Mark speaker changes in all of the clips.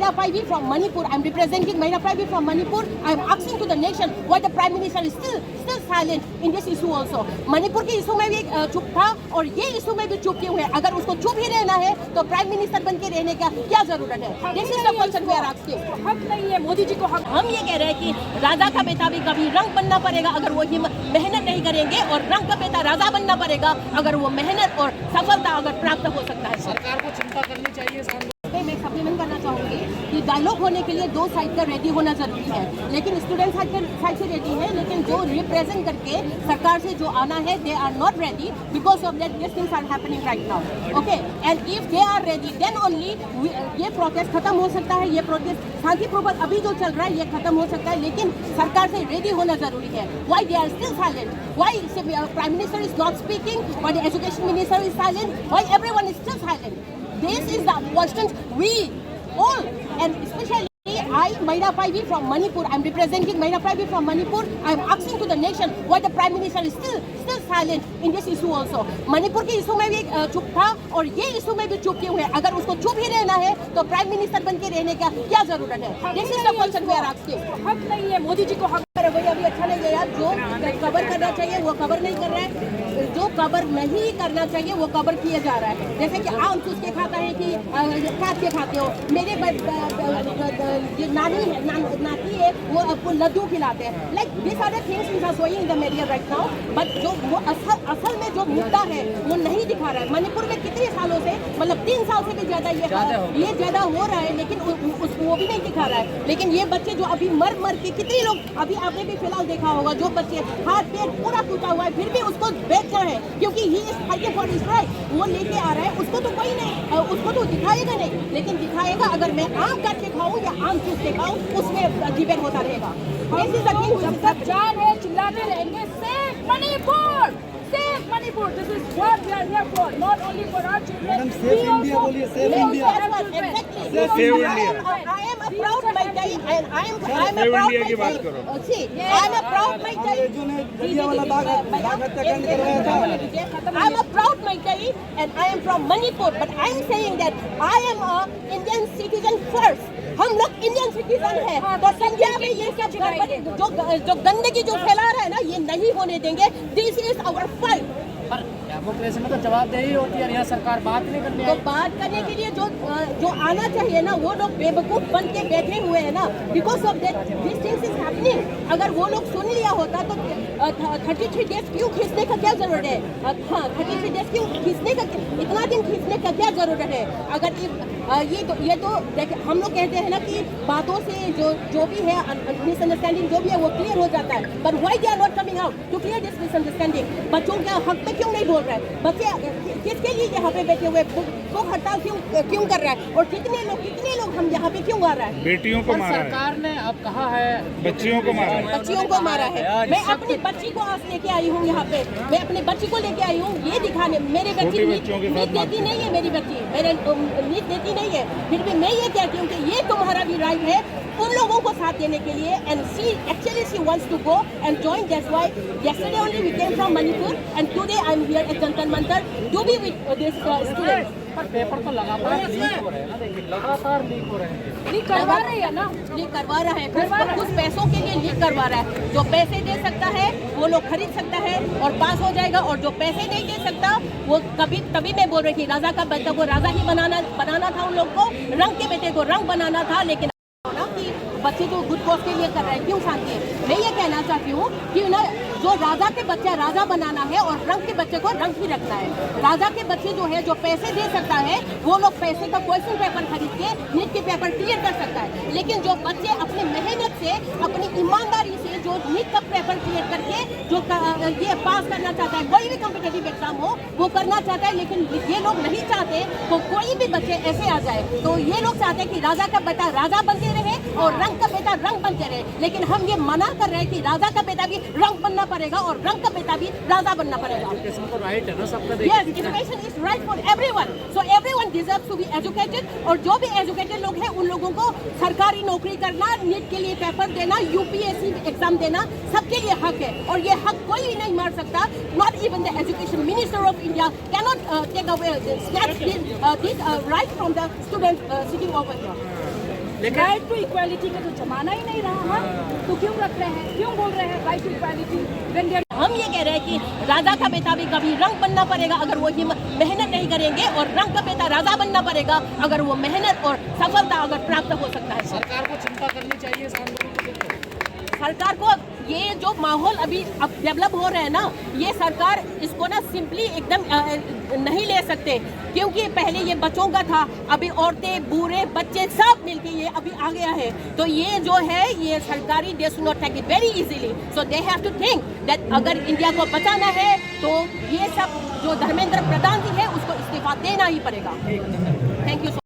Speaker 1: Maina Paivi from Manipur. I'm representing Maina Paivi from Manipur. I'm asking to the nation why the Prime Minister is still silent in this issue also. Manipur के issue में भी चुप था और ये issue में भी चुप क्यों है? अगर उसको चुप ही रहना है तो प्राइम मिनिस्टर बन के रहने का क्या जरूरत है? This is the question we are asking. हक नहीं है मोदी जी को हक। हम ये कह रहे हैं कि राजा का बेटा भी कभी रंग बनना पड़ेगा अगर वो मेहनत नहीं करेंगे, और रंग का बेटा राजा बनना पड़ेगा अगर वो मेहनत और सफलता अगर प्राप्त हो सकता है।
Speaker 2: सरकार को चिंता करनी चाहिए।
Speaker 1: मैं सप्लीमेंट करना चाहूँगी कि डायलॉग होने के लिए दो साइड का रेडी होना जरूरी है, लेकिन स्टूडेंट साइड से रेडी है, लेकिन जो रिप्रेजेंट करके सरकार से जो आना है they are not ready because of that this things are happening right now. Okay, and if they are ready then only ये प्रोटेस्ट खत्म हो सकता है। ये प्रोटेस्ट शांतिपूर्वक अभी जो चल रहा है ये खत्म हो सकता है, लेकिन सरकार से रेडी होना जरूरी है। Why they are still silent? Why prime minister is not speaking? Why the education minister is silent? Why everyone is still silent? This is the question we all, and especially I, Maina Paivi from Manipur. I'm representing Maina Paivi from Manipur. I'm asking to the nation why the Prime Minister is still silent in this issue also. Manipur के issue में भी चुप था और ये issue में भी चुप क्यों है? अगर उसको चुप ही रहना है तो प्राइम मिनिस्टर बन के रहने का क्या जरूरत है? This is the question we are asking. हक नहीं है मोदी जी को हक। वही अभी अच्छा नहीं है यार, जो कवर करना चाहिए वो कवर नहीं कर रहा है, जो कवर नहीं करना चाहिए वो कवर किया जा रहा है। जैसे कि आम चूस के खाता है कि काट के खाते हो। मेरे नाती है वो आपको लड्डू खिलाते हैं। Like this are the things which are showing in the media right now, but जो वो असल में जो मुद्दा है वो नहीं दिखा रहा है। मणिपुर में कितने सालों से, मतलब 3 साल से भी ज्यादा ये ज्यादा हो रहा है, लेकिन वो भी नहीं दिखा रहा है। लेकिन ये बच्चे जो अभी मर के कितने लोग, अभी आपने भी फिलहाल देखा होगा, जो बच्चे हाथ पैर पूरा टूटा हुआ है फिर भी उसको बेचना है क्योंकि he is fighting for his right. वो लेके आ रहा है, उसको तो कोई नहीं, उसको तो दिखाएगा नहीं, लेकिन दिखाएगा अगर मैं आम काट के खाऊं या आम चूस के खाऊं, उसमें डिबेट होता रहेगा। जब तक जान है चिल्लाते रहेंगे safe Manipur, safe Manipur. This is what we are here for, not only for our children.
Speaker 3: Madam safe India बोलिए, safe India.
Speaker 1: I am a proud Maitai and I am a proud Maitai. See, I am a proud Maitai. I am a proud Maitai and I am from Manipur, but I am saying that I am a Indian citizen first. हम लोग Indian citizen है, तो संख्या में ये सब जो गंदगी जो फैला रहा है ना, ये नहीं होने देंगे। This is our fight.
Speaker 2: पर डेमोक्रेसी में तो जवाबदेही होती है, यहाँ सरकार बात नहीं करनी।
Speaker 1: तो बात करने के लिए जो आना चाहिए ना, वो लोग बेवकूफ बन के बैठे हुए हैं ना, because of that this things is happening. अगर वो लोग सुन लिया होता तो 33 डेज क्यों खींचने का क्या जरूरत है? हाँ, 33 डेज क्यों खींचने का, इतना दिन खींचने का क्या जरूरत है? अगर ये तो हम लोग कहते हैं ना कि बातों से जो भी है मिसअंडरस्टैंडिंग जो भी है वो क्लियर हो जाता है, but why they are not coming out to clear this misunderstanding? बच्चों के हक पे क्यों नहीं बोल रहे हैं? बच्चे किसके लिए यहाँ पे बैठे हुए, भूख हड़ताल क्यों कर रहा है? और कितने लोग हम यहाँ पे क्यों आ रहा है?
Speaker 4: बेटियों को मारा है
Speaker 2: सरकार ने, अब कहा है
Speaker 4: बच्चियों को मारा है,
Speaker 1: बच्चियों को मारा है। मैं अपनी बच्ची को आज लेके आई हूँ यहाँ पे, मैं अपनी बच्ची को लेके आई हूँ ये दिखाने। मेरी बच्ची नींद देती नहीं है, मेरी बच्ची मेरे नींद देती नहीं है, फिर भी मैं ये कहती हूँ कि ये तुम्हारा भी राइट है उन लोगों को साथ देने के लिए। And she wants to go and join. That's why yesterday only we came from Manipur and today I'm here at Jantar Mantar to be with this students.
Speaker 2: पर पेपर तो लगातार लीक हो रहे हैं ना, देखिए लगातार लीक हो रहे हैं।
Speaker 1: लीक करवा रहे हैं ना, लीक करवा रहा है, कुछ पैसों के लिए लीक करवा रहा है। जो पैसे दे सकता है वो लोग खरीद सकता है और पास हो जाएगा, और जो पैसे नहीं दे सकता वो तभी मैं बोल रही थी राजा का बेटा को राजा ही बनाना था, उन लोग को रंग के बेटे को रंग बनाना था। लेकिन कि बच्चे जो गुड कॉज के लिए कर रहे हैं क्यों शांति है? मैं ये कहना चाहती हूँ कि ना, जो राजा के बच्चे राजा बनाना है और रंग के बच्चे को रंग ही रखना है। राजा के बच्चे जो है जो पैसे दे सकता है वो लोग पैसे का क्वेश्चन पेपर खरीद के नीट के पेपर क्लियर कर सकता है, लेकिन जो बच्चे अपनी मेहनत से अपनी ईमानदारी से जो नीट का पेपर क्लियर करके जो ये पास करना चाहता है, कोई भी कॉम्पिटेटिव एग्जाम हो वो करना चाहता है, लेकिन ये लोग नहीं चाहते तो कोई भी बच्चे ऐसे आ जाए। तो ये लोग चाहते हैं कि राजा का बेटा राजा बनते रहे और रंग का बेटा रंग बनते रहे, लेकिन हम ये मना कर रहे हैं कि राजा का बेटा भी रंग बनना पड़ेगा और रंग का बेटा भी राजा बनना पड़ेगा।
Speaker 2: एजुकेशन तो राइट है ना सबका?
Speaker 1: Yes, education is right for everyone. So everyone deserves to be educated. और जो भी एजुकेटेड लोग हैं उन लोगों को सरकारी नौकरी करना, नीट के लिए पेपर देना, यूपीएससी एग्जाम देना, सबके लिए हक है और ये हक कोई भी नहीं मार सकता। Not even the education minister of India cannot take away, snatch this right from the students sitting over here.
Speaker 5: Right to equality का तो जमाना ही नहीं रहा। हाँ, तो क्यों रख रहे हैं, क्यों बोल रहे हैं राइट टू इक्वालिटी?
Speaker 1: हम ये कह रहे हैं कि राजा का बेटा भी कभी रंग बनना पड़ेगा अगर वो मेहनत नहीं करेंगे, और रंग का बेटा राजा बनना पड़ेगा अगर वो मेहनत और सफलता अगर प्राप्त हो सकता है।
Speaker 2: सरकार को चिंता करनी चाहिए इस आंदोलन को लेकर।
Speaker 1: सरकार को ये जो माहौल अभी अब डेवलप हो रहा है ना, ये सरकार इसको ना सिंपली एकदम नहीं ले सकते, क्योंकि पहले ये बच्चों का था, अभी औरतें बूढ़े बच्चे सब मिलके ये अभी आ गया है। तो ये जो है ये सरकारी they should not take it very easily, so they have to think that अगर इंडिया को बचाना है तो ये सब जो धर्मेंद्र प्रधान जी है उसको इस्तीफा देना ही पड़ेगा। थैंक यू सो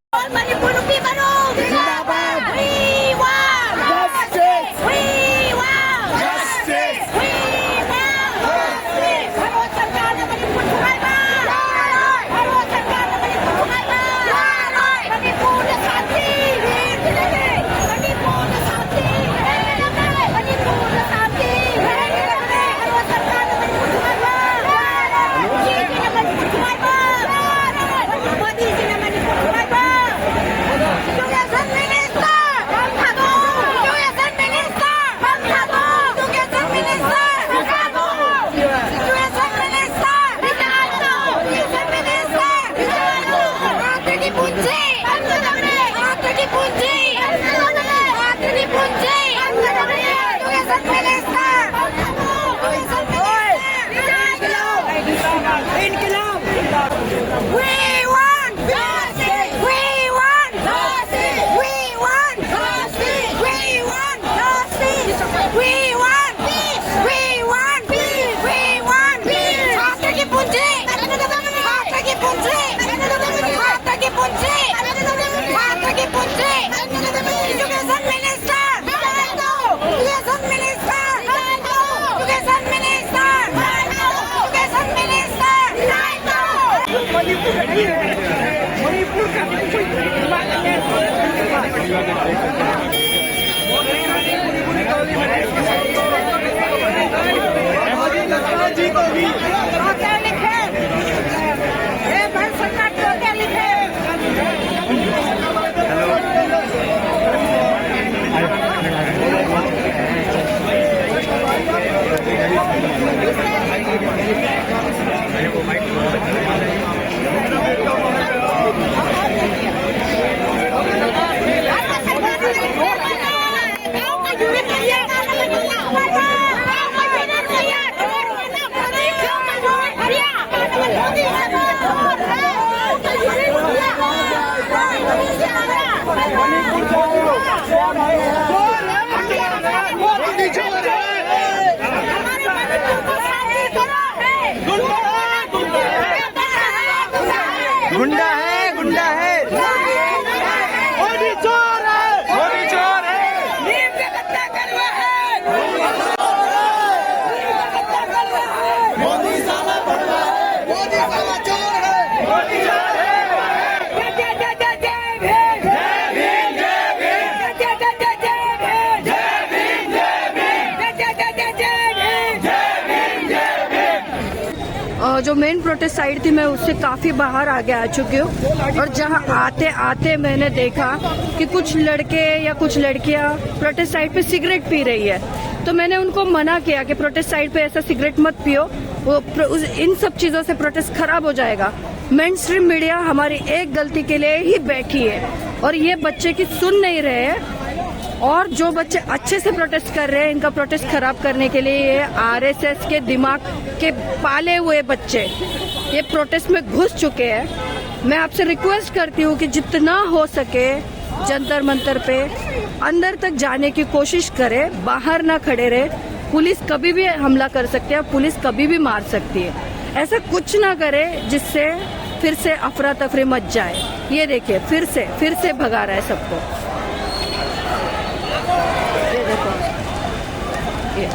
Speaker 3: गुंडा है, गुंडा है, मोदी चोर है, मोदी चोर है, नीम का गद्दा कर रहा है, मोदी साला बन रहा है, मोदी साला चोर है, मोदी चोर है। जय जय जय जय भीम, जय भीम, जय भीम, जय जय जय जय भीम, जय भीम, जय भीम, जय जय जय जय भीम, जय भीम, जय भीम।
Speaker 5: जो मेन प्रोटेस्ट साइड थी मैं उससे काफ़ी बाहर आगे आ चुकी हूँ, और जहाँ आते आते मैंने देखा कि कुछ लड़के या कुछ लड़कियाँ प्रोटेस्ट साइड पे सिगरेट पी रही है। तो मैंने उनको मना किया कि प्रोटेस्ट साइड पे ऐसा सिगरेट मत पियो, इन सब चीज़ों से प्रोटेस्ट खराब हो जाएगा। मेन स्ट्रीम मीडिया हमारी एक गलती के लिए ही बैठी है और ये बच्चे की सुन नहीं रहे हैं, और जो बच्चे अच्छे से प्रोटेस्ट कर रहे हैं इनका प्रोटेस्ट खराब करने के लिए ये आरएसएस के दिमाग के पाले हुए बच्चे ये प्रोटेस्ट में घुस चुके हैं। मैं आपसे रिक्वेस्ट करती हूँ कि जितना हो सके जंतर मंतर पे अंदर तक जाने की कोशिश करें, बाहर ना खड़े रहे। पुलिस कभी भी हमला कर सकती है, पुलिस कभी भी मार सकती है। ऐसा कुछ ना करे जिससे फिर से अफरा तफरी मच जाए। ये देखिए फिर से भगा रहा है सबको। ये देखो ये